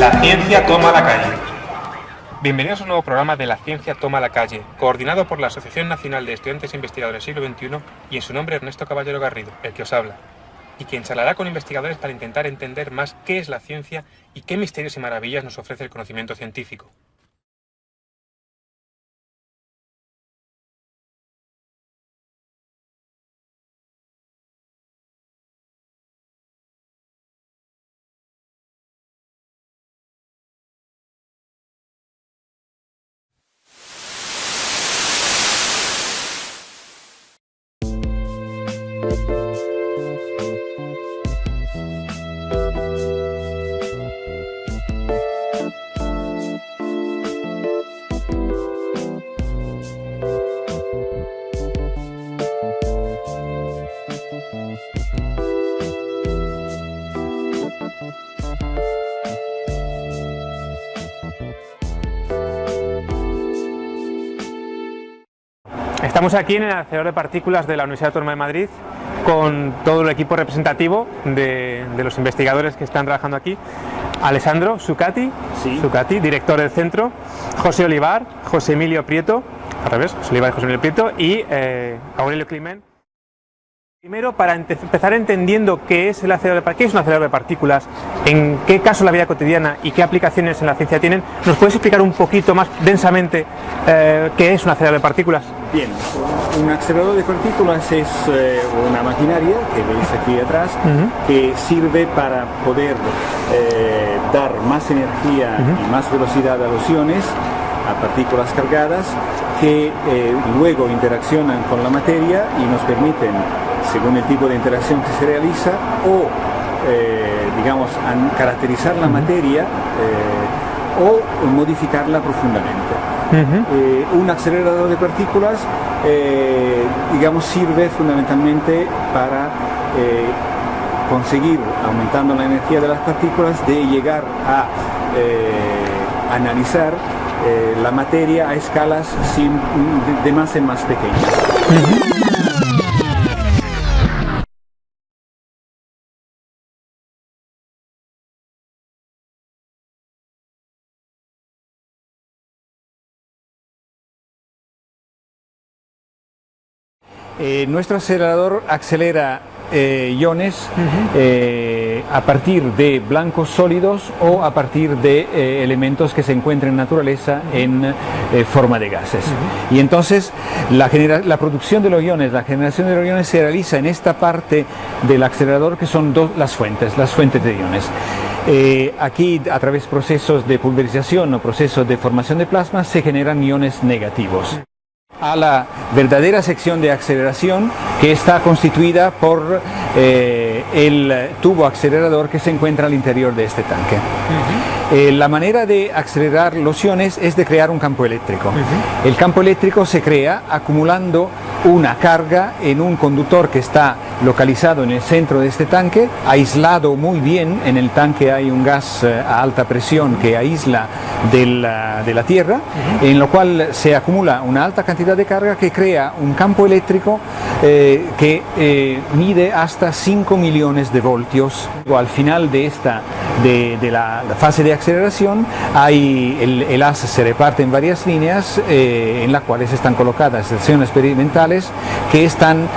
La ciencia toma la calle. Bienvenidos a un nuevo programa de La ciencia toma la calle, coordinado por la Asociación Nacional de Estudiantes e Investigadores del Siglo XXI y en su nombre Ernesto Caballero Garrido, el que os habla, y quien charlará con investigadores para intentar entender más qué es la ciencia y qué misterios y maravillas nos ofrece el conocimiento científico. Estamos aquí en el acelerador de partículas de la Universidad Autónoma de Madrid con todo el equipo representativo de los investigadores que están trabajando aquí. Alessandro Zuccati, director del centro, José Olivar, José Emilio Prieto, al revés, José Olivar y José Emilio Prieto, y Aurelio Climent. Primero, para empezar entendiendo qué es un acelerador de partículas, en qué caso la vida cotidiana y qué aplicaciones en la ciencia tienen, ¿nos puedes explicar un poquito más densamente qué es un acelerador de partículas? Bien, un acelerador de partículas es una maquinaria que veis aquí atrás, que sirve para poder dar más energía y más velocidad a los iones, a partículas cargadas, que luego interaccionan con la materia y nos permiten, según el tipo de interacción que se realiza, o caracterizar la materia o modificarla profundamente. Un acelerador de partículas sirve fundamentalmente para conseguir, aumentando la energía de las partículas, de llegar a analizar la materia a escalas de más en más pequeñas. Nuestro acelerador acelera iones a partir de blancos sólidos o a partir de elementos que se encuentran en naturaleza en forma de gases. Y entonces la producción de los iones, la generación de los iones se realiza en esta parte del acelerador, que son las fuentes de iones. Aquí, a través de procesos de pulverización o procesos de formación de plasma, se generan iones negativos. A la verdadera sección de aceleración, que está constituida por el tubo acelerador que se encuentra al interior de este tanque. La manera de acelerar los iones es de crear un campo eléctrico. El campo eléctrico se crea acumulando una carga en un conductor que está localizado en el centro de este tanque, aislado muy bien. En el tanque hay un gas a alta presión que aísla de la Tierra, en lo cual se acumula una alta cantidad de carga que crea un campo eléctrico que mide hasta 5 millones de voltios. Al final de la fase de aceleración, el haz se reparte en varias líneas en las cuales están colocadas estaciones experimentales que están,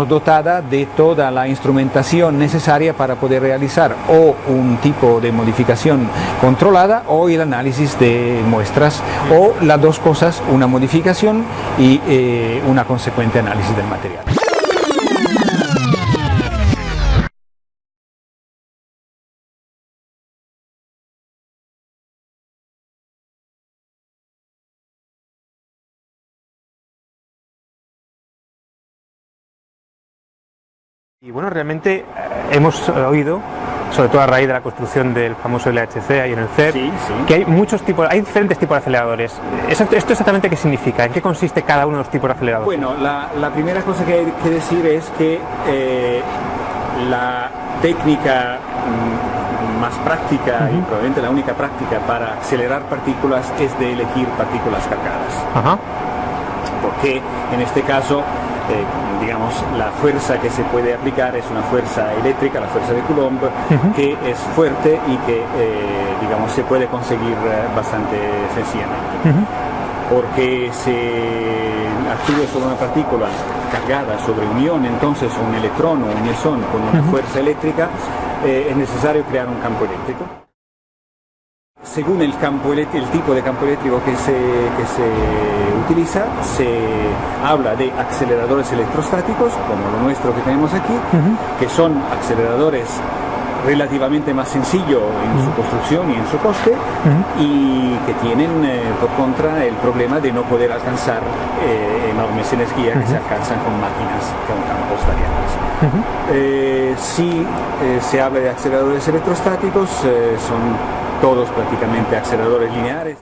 dotadas de toda la instrumentación necesaria para poder realizar o un tipo de modificación controlada o el análisis de muestras, o las dos cosas, una modificación y una consecuente análisis del material. Y bueno, realmente hemos oído, sobre todo a raíz de la construcción del famoso LHC ahí en el CERN, que hay diferentes tipos de aceleradores. ¿Esto exactamente qué significa? ¿En qué consiste cada uno de los tipos de aceleradores? Bueno, la primera cosa que hay que decir es que la técnica más práctica y probablemente la única práctica para acelerar partículas es de elegir partículas cargadas. Porque en este caso digamos, la fuerza que se puede aplicar es una fuerza eléctrica, la fuerza de Coulomb, que es fuerte y que, digamos, se puede conseguir bastante sencillamente. Porque se actúa sobre una partícula cargada sobre un ion, entonces un electrón o un mesón con una fuerza eléctrica, es necesario crear un campo eléctrico. Según el tipo de campo eléctrico que se utiliza, se habla de aceleradores electrostáticos, como lo nuestro que tenemos aquí, que son aceleradores relativamente más sencillos en su construcción y en su coste, y que tienen por contra el problema de no poder alcanzar enormes energías que se alcanzan con máquinas con campos variables. Si se habla de aceleradores electrostáticos, son todos prácticamente aceleradores lineares.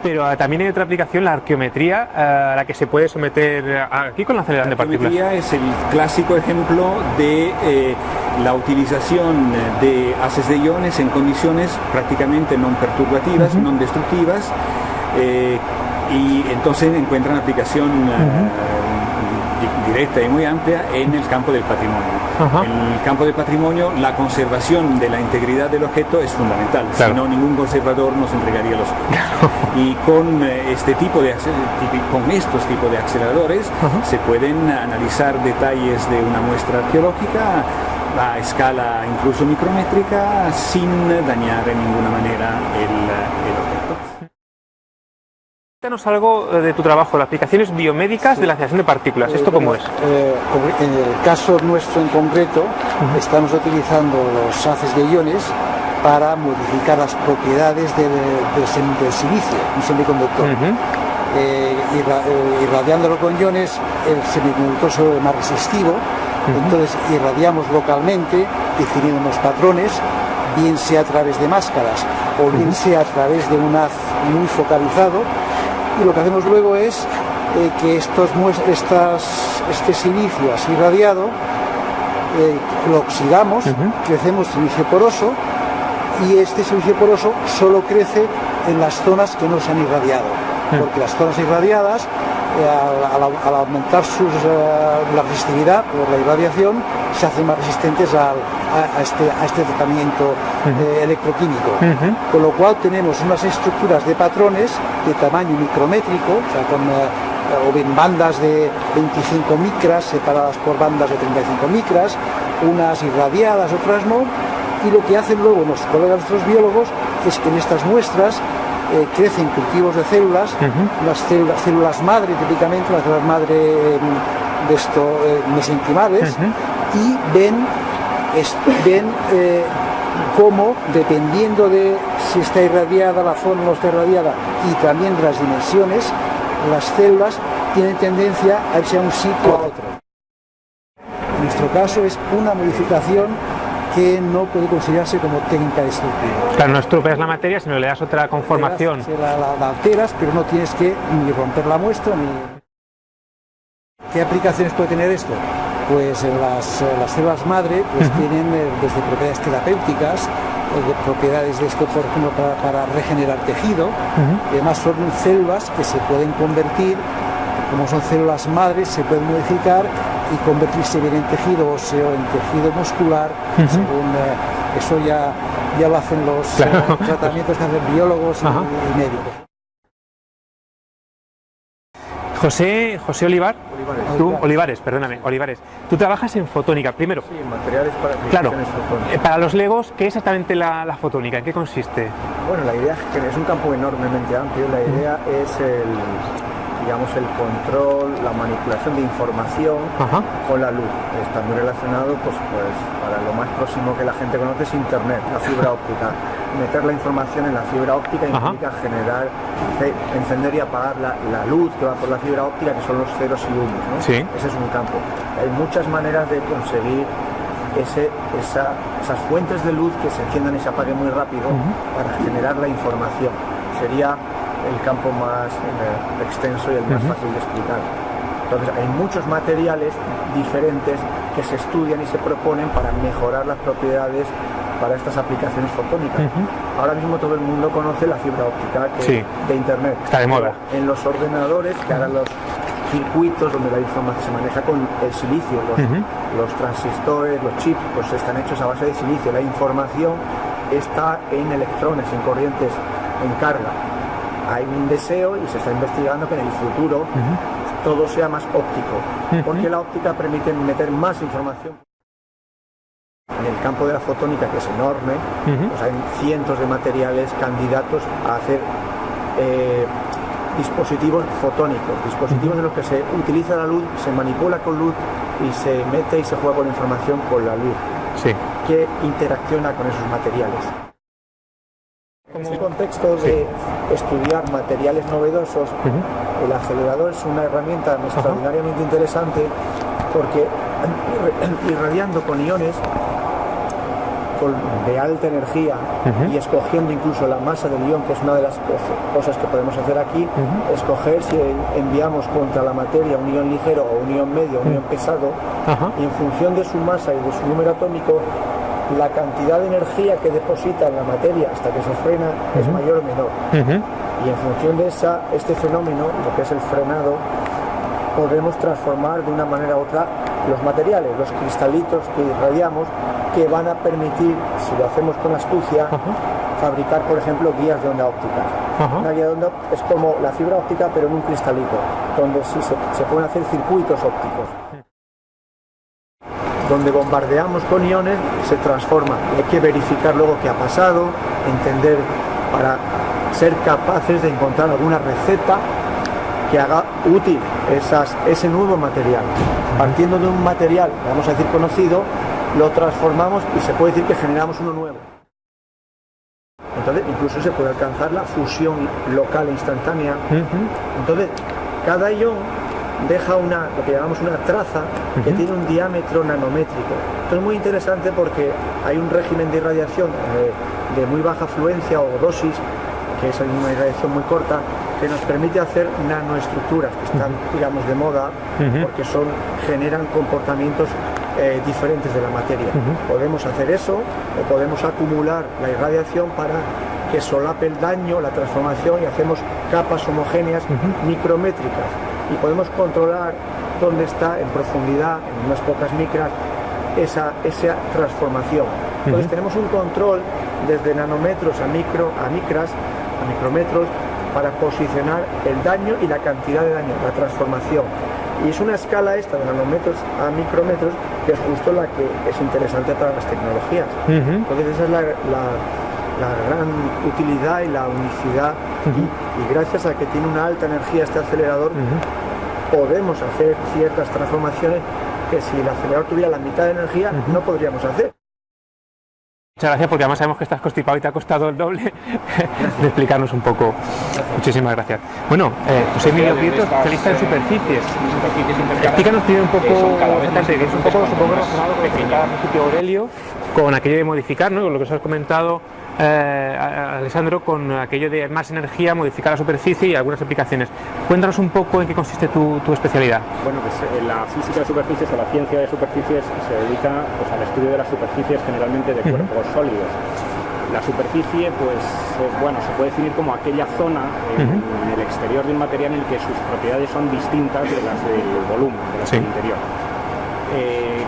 Pero también hay otra aplicación, la arqueometría, a la que se puede someter aquí con la aceleración de partículas. La arqueometría es el clásico ejemplo de la utilización de haces de iones en condiciones prácticamente no perturbativas, no destructivas, y entonces encuentran aplicación directa y muy amplia en el campo del patrimonio. En el campo del patrimonio, la conservación de la integridad del objeto es fundamental, si no, ningún conservador nos entregaría los objetos. Y con estos tipos de aceleradores se pueden analizar detalles de una muestra arqueológica a escala incluso micrométrica sin dañar en ninguna manera el objeto. Cuéntanos algo de tu trabajo, las aplicaciones biomédicas de la aceleración de partículas. ¿Esto cómo es? En el caso nuestro en concreto, estamos utilizando los haces de iones para modificar las propiedades del silicio, un semiconductor. Irradiándolo con iones, el semiconductor se vuelve más resistivo, entonces irradiamos localmente, definiendo unos patrones, bien sea a través de máscaras o bien sea a través de un haz muy focalizado. Y lo que hacemos luego es que este silicio así irradiado lo oxidamos, crecemos silicio poroso, y este silicio poroso solo crece en las zonas que no se han irradiado, porque las zonas irradiadas, al aumentar la resistividad por la irradiación, se hacen más resistentes a este tratamiento electroquímico. Con lo cual tenemos unas estructuras de patrones de tamaño micrométrico, o sea, o bien bandas de 25 micras separadas por bandas de 35 micras, unas irradiadas, otras no, y lo que hacen luego nuestros colegas, nuestros biólogos, es que en estas muestras crecen cultivos de células, las células madre típicamente, las células madre mesenquimales, y ven cómo, dependiendo de si está irradiada la zona o no está irradiada, y también de las dimensiones, las células tienen tendencia a irse a un sitio o a otro. En nuestro caso es una modificación que no puede considerarse como técnica destructiva. Claro, no estropeas la materia, sino le das otra conformación. La alteras, pero no tienes que ni romper la muestra ni... ¿Qué aplicaciones puede tener esto? Pues las células madre tienen desde propiedades terapéuticas, propiedades de esto, por ejemplo, para regenerar tejido. Además son células que se pueden convertir, como son células madres, se pueden modificar y convertirse bien en tejido óseo, en tejido muscular, según eso ya lo hacen los tratamientos que hacen biólogos y médicos. José Olivares, Olivares. Tú trabajas en fotónica, primero. Sí, materiales para aplicaciones fotónicas. Para los legos, ¿qué es exactamente la fotónica? ¿En qué consiste? Bueno, la idea es que es un campo enormemente amplio. La idea es el control, la manipulación de información con la luz. Está muy relacionado, pues para lo más próximo que la gente conoce es Internet, la fibra óptica. Meter la información en la fibra óptica implica encender y apagar la luz que va por la fibra óptica, que son los ceros y unos, ¿no? Sí. Ese es un campo. Hay muchas maneras de conseguir esas fuentes de luz que se enciendan y se apaguen muy rápido para generar la información. Sería el campo más extenso y el más fácil de explicar. Entonces hay muchos materiales diferentes que se estudian y se proponen para mejorar las propiedades para estas aplicaciones fotónicas. Ahora mismo todo el mundo conoce la fibra óptica de Internet. Está de moda. En los ordenadores, que ahora los circuitos donde la información se maneja con el silicio, los transistores, los chips, pues están hechos a base de silicio. La información está en electrones, en corrientes, en carga. Hay un deseo y se está investigando que en el futuro todo sea más óptico, porque la óptica permite meter más información. En el campo de la fotónica, que es enorme, pues hay cientos de materiales candidatos a hacer dispositivos fotónicos, dispositivos en los que se utiliza la luz, se manipula con luz y se mete y se juega con información con la luz, que interacciona con esos materiales. En este contexto de estudiar materiales novedosos, el acelerador es una herramienta extraordinariamente interesante porque irradiando con iones de alta energía y escogiendo incluso la masa del ion, que es una de las cosas que podemos hacer aquí, escoger si enviamos contra la materia un ion ligero o un ion medio o un ion pesado, y en función de su masa y de su número atómico, la cantidad de energía que deposita en la materia hasta que se frena es mayor o menor. Y en función de este fenómeno, lo que es el frenado, podemos transformar de una manera u otra los materiales, los cristalitos que irradiamos, que van a permitir, si lo hacemos con astucia, fabricar, por ejemplo, guías de onda óptica. Una guía de onda es como la fibra óptica, pero en un cristalito, donde sí se pueden hacer circuitos ópticos. Donde bombardeamos con iones, se transforma. Hay que verificar luego qué ha pasado, entender, para ser capaces de encontrar alguna receta que haga útil ese nuevo material. Partiendo de un material, vamos a decir conocido, lo transformamos y se puede decir que generamos uno nuevo. Entonces, incluso se puede alcanzar la fusión local e instantánea. Entonces, cada ion deja lo que llamamos una traza que tiene un diámetro nanométrico. Esto es muy interesante porque hay un régimen de irradiación de muy baja fluencia o dosis, que es una irradiación muy corta, que nos permite hacer nanoestructuras que están, digamos, de moda, porque generan comportamientos diferentes de la materia. Podemos hacer eso o podemos acumular la irradiación para que solape el daño, la transformación, y hacemos capas homogéneas micrométricas, y podemos controlar dónde está en profundidad, en unas pocas micras, esa transformación. Entonces tenemos un control desde nanómetros a micras, a micrómetros, para posicionar el daño y la cantidad de daño, la transformación. Y es una escala esta de nanómetros a micrómetros que es justo la que es interesante para las tecnologías. Entonces esa es la gran utilidad y la unicidad, y gracias a que tiene una alta energía este acelerador, podemos hacer ciertas transformaciones que si el acelerador tuviera la mitad de energía no podríamos hacer. Muchas gracias, porque además sabemos que estás constipado y te ha costado el doble de explicarnos un poco. Muchísimas gracias. Bueno, José Emilio Prieto, especialista en superficies. Explícanos primero un poco, es un poco, supongo, relacionado con el principio Aurelio, con aquello de modificar, ¿no? Con lo que os has comentado, Alessandro, con aquello de más energía, modificar la superficie y algunas aplicaciones. Cuéntanos un poco en qué consiste tu especialidad. Bueno, pues la física de superficies o la ciencia de superficies se dedica al estudio de las superficies, generalmente de cuerpos sólidos. La superficie, pues bueno, se puede definir como aquella zona en el exterior de un material en el que sus propiedades son distintas de las del volumen, de las del interior.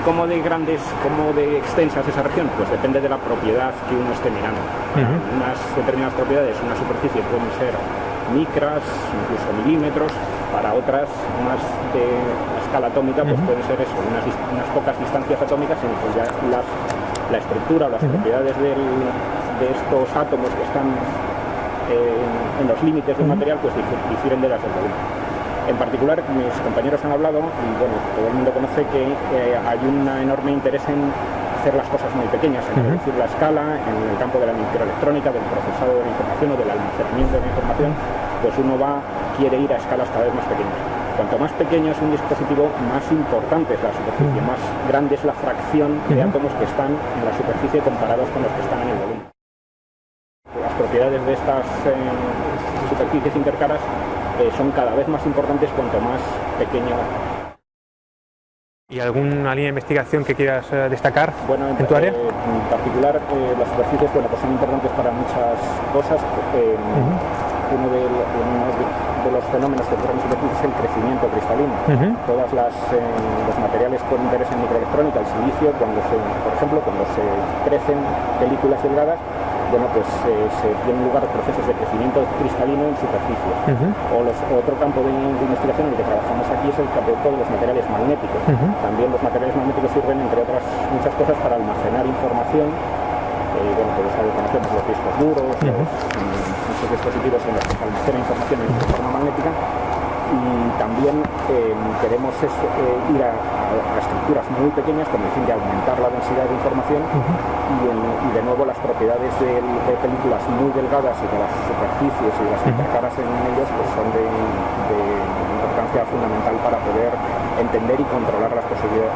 ¿Cómo de grande es, cómo de extensa es esa región? Pues depende de la propiedad que uno esté mirando. Para unas determinadas propiedades, una superficie pueden ser micras, incluso milímetros. Para otras, más de escala atómica, pues pueden ser eso, unas pocas distancias atómicas, en pues ya la estructura o las propiedades de estos átomos que están en los límites del material, pues difieren de las del volumen. En particular, mis compañeros han hablado, y bueno, todo el mundo conoce que hay un enorme interés en hacer las cosas muy pequeñas, en reducir la escala, en el campo de la microelectrónica, del procesado de la información o del almacenamiento de la información, pues uno quiere ir a escalas cada vez más pequeñas. Cuanto más pequeño es un dispositivo, más importante es la superficie, más grande es la fracción de átomos que están en la superficie comparados con los que están en el volumen. Las propiedades de estas superficies intercaras son cada vez más importantes cuanto más pequeño. ¿Y alguna línea de investigación que quieras destacar en tu área? En particular, las superficies, bueno, pues son importantes para muchas cosas. uno de los fenómenos que ocurren en superficie es el crecimiento cristalino. Todos los materiales con interés en microelectrónica, el silicio, por ejemplo, cuando se crecen películas delgadas, bueno, pues se tienen lugar procesos de crecimiento cristalino en superficie. Otro campo de investigación en el que trabajamos aquí es el campo de los materiales magnéticos. También los materiales magnéticos sirven, entre otras muchas cosas, para almacenar información. Bueno, todos conocemos los discos duros, muchos dispositivos en los que se almacena información en forma magnética. Y también queremos ir a estructuras muy pequeñas con el fin de aumentar la densidad de información y de nuevo las propiedades de películas muy delgadas y de las superficies y de las intercaras en ellos pues son de importancia fundamental para poder entender y controlar las propiedades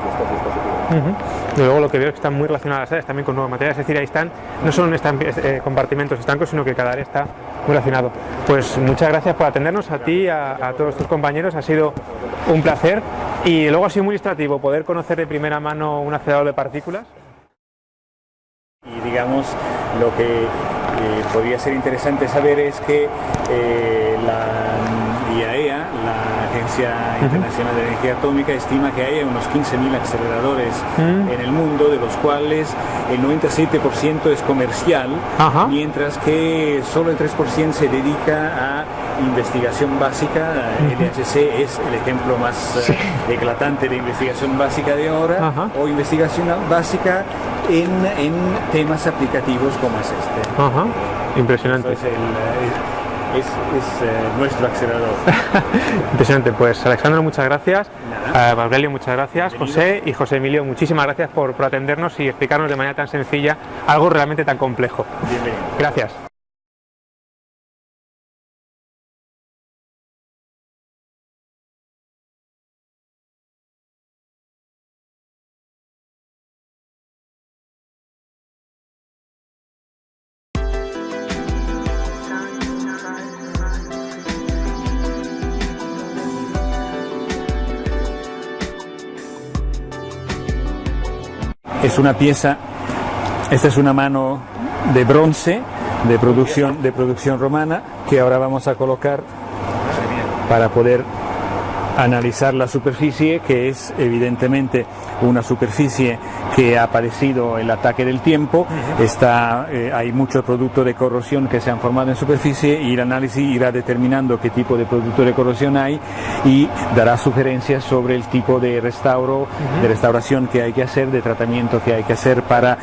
de estos dispositivos. Y luego lo que veo es que están muy relacionadas las áreas también con nuevos materiales, es decir, ahí están, no solo en compartimentos estancos, sino que cada área está muy relacionado. Pues muchas gracias por atendernos, a ti, a todos tus compañeros, ha sido un placer y luego ha sido muy ilustrativo poder conocer de primera mano un acelerador de partículas. Y digamos, lo que podría ser interesante saber es que la IAEA, la Agencia Internacional de Energía Atómica, estima que hay unos 15.000 aceleradores en el mundo, de los cuales el 97% es comercial, mientras que solo el 3% se dedica a investigación básica. LHC es el ejemplo más eclatante de investigación básica de ahora, o investigación básica en temas aplicativos como es este. Impresionante. Es nuestro acelerador. Impresionante. Pues Alexandro, muchas gracias. Aurelio, muchas gracias. Bienvenido. José y José Emilio, muchísimas gracias por atendernos y explicarnos de manera tan sencilla algo realmente tan complejo. Bienvenido. Gracias. Es una pieza, esta es una mano de bronce de producción romana que ahora vamos a colocar para poder analizar la superficie, que es evidentemente una superficie que ha padecido el ataque del tiempo. Hay mucho producto de corrosión que se han formado en superficie y el análisis irá determinando qué tipo de producto de corrosión hay y dará sugerencias sobre el tipo de restauración que hay que hacer, de tratamiento que hay que hacer para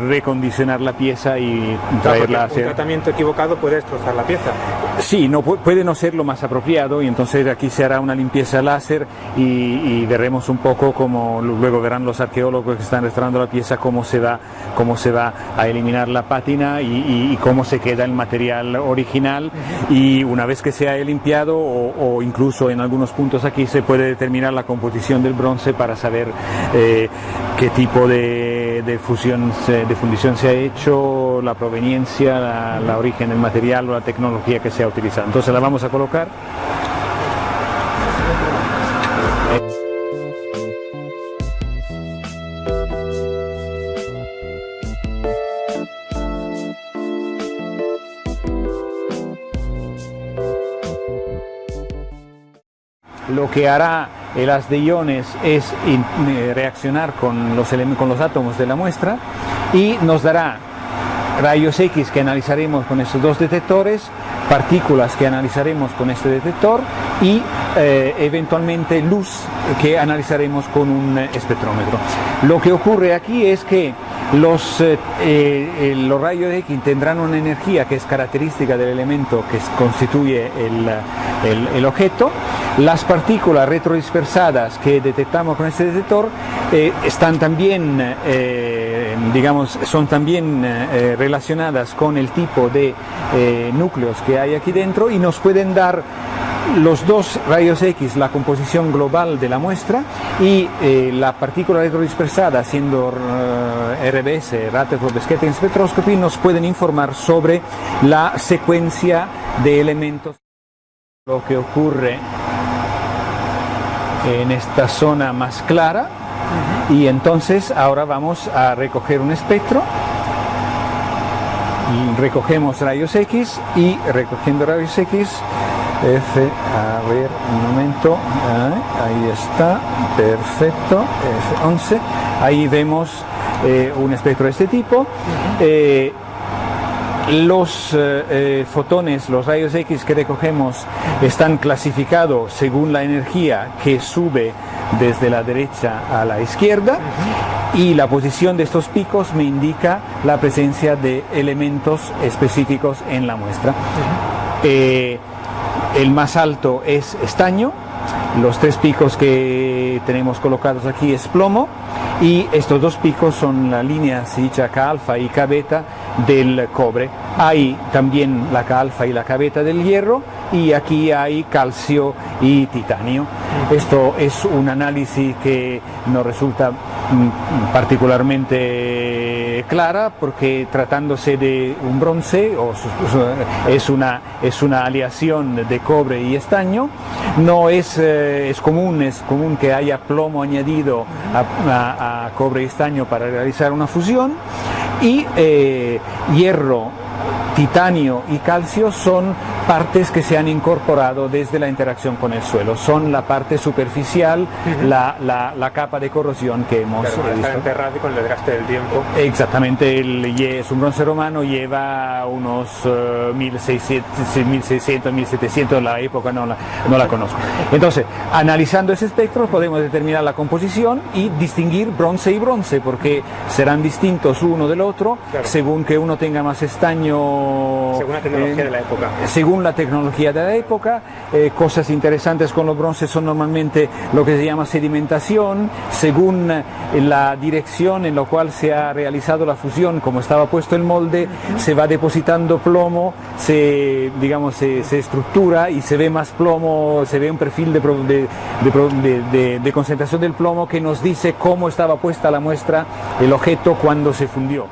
recondicionar la pieza y traerla a hacer. Un tratamiento equivocado puede destrozar la pieza. Sí, puede no ser lo más apropiado, y entonces aquí se hará una limpieza láser y veremos un poco como luego verán los arqueólogos que están restaurando la pieza cómo se va a eliminar la pátina y cómo se queda el material original. Y una vez que se haya limpiado o incluso en algunos puntos aquí se puede determinar la composición del bronce para saber qué tipo de fundición se ha hecho, la proveniencia, la origen del material o la tecnología que se ha utilizado. Entonces la vamos a colocar. Lo que hará el haz de iones es reaccionar con los átomos de la muestra y nos dará rayos X que analizaremos con estos dos detectores, partículas que analizaremos con este detector y eventualmente luz que analizaremos con un espectrómetro. Lo que ocurre aquí es que los rayos X tendrán una energía que es característica del elemento que constituye el objeto. Las partículas retrodispersadas que detectamos con este detector están también, son también relacionadas con el tipo de núcleos que hay aquí dentro y nos pueden dar los dos rayos X, la composición global de la muestra, y la partícula retrodispersada, siendo RBS, Rutherford Scattering Spectroscopy, nos pueden informar sobre la secuencia de elementos. Lo que ocurre en esta zona más clara, y entonces ahora vamos a recoger un espectro recogemos rayos X y recogiendo rayos X, a ver, un momento, ahí está, perfecto, F11, ahí vemos un espectro de este tipo. Los fotones, los rayos X que recogemos están clasificados según la energía que sube desde la derecha a la izquierda, y la posición de estos picos me indica la presencia de elementos específicos en la muestra. El más alto es estaño, los 3 picos que tenemos colocados aquí es plomo, y estos 2 picos son la línea, se dice K alfa y K beta del cobre. Hay también la K alfa y la K beta del hierro, y aquí hay calcio y titanio. Esto es un análisis que nos resulta particularmente clara, porque tratándose de un bronce, es una aleación de cobre y estaño. No es común que haya plomo añadido a cobre y estaño para realizar una fusión, y hierro, titanio y calcio son partes que se han incorporado desde la interacción con el suelo, son la parte superficial, la capa de corrosión que hemos visto. Está enterrado y con el desgaste del tiempo. Exactamente, es un bronce romano, lleva unos 1600, 1700, la época no la conozco. Entonces, analizando ese espectro podemos determinar la composición y distinguir bronce y bronce, porque serán distintos uno del otro, claro, según que uno tenga más estaño. Según la tecnología de la época. Según la tecnología de la época. Cosas interesantes con los bronces son normalmente lo que se llama sedimentación, según la dirección en la cual se ha realizado la fusión, como estaba puesto el molde, se va depositando plomo, se estructura y se ve más plomo, se ve un perfil de concentración del plomo que nos dice cómo estaba puesta la muestra, el objeto, cuando se fundió.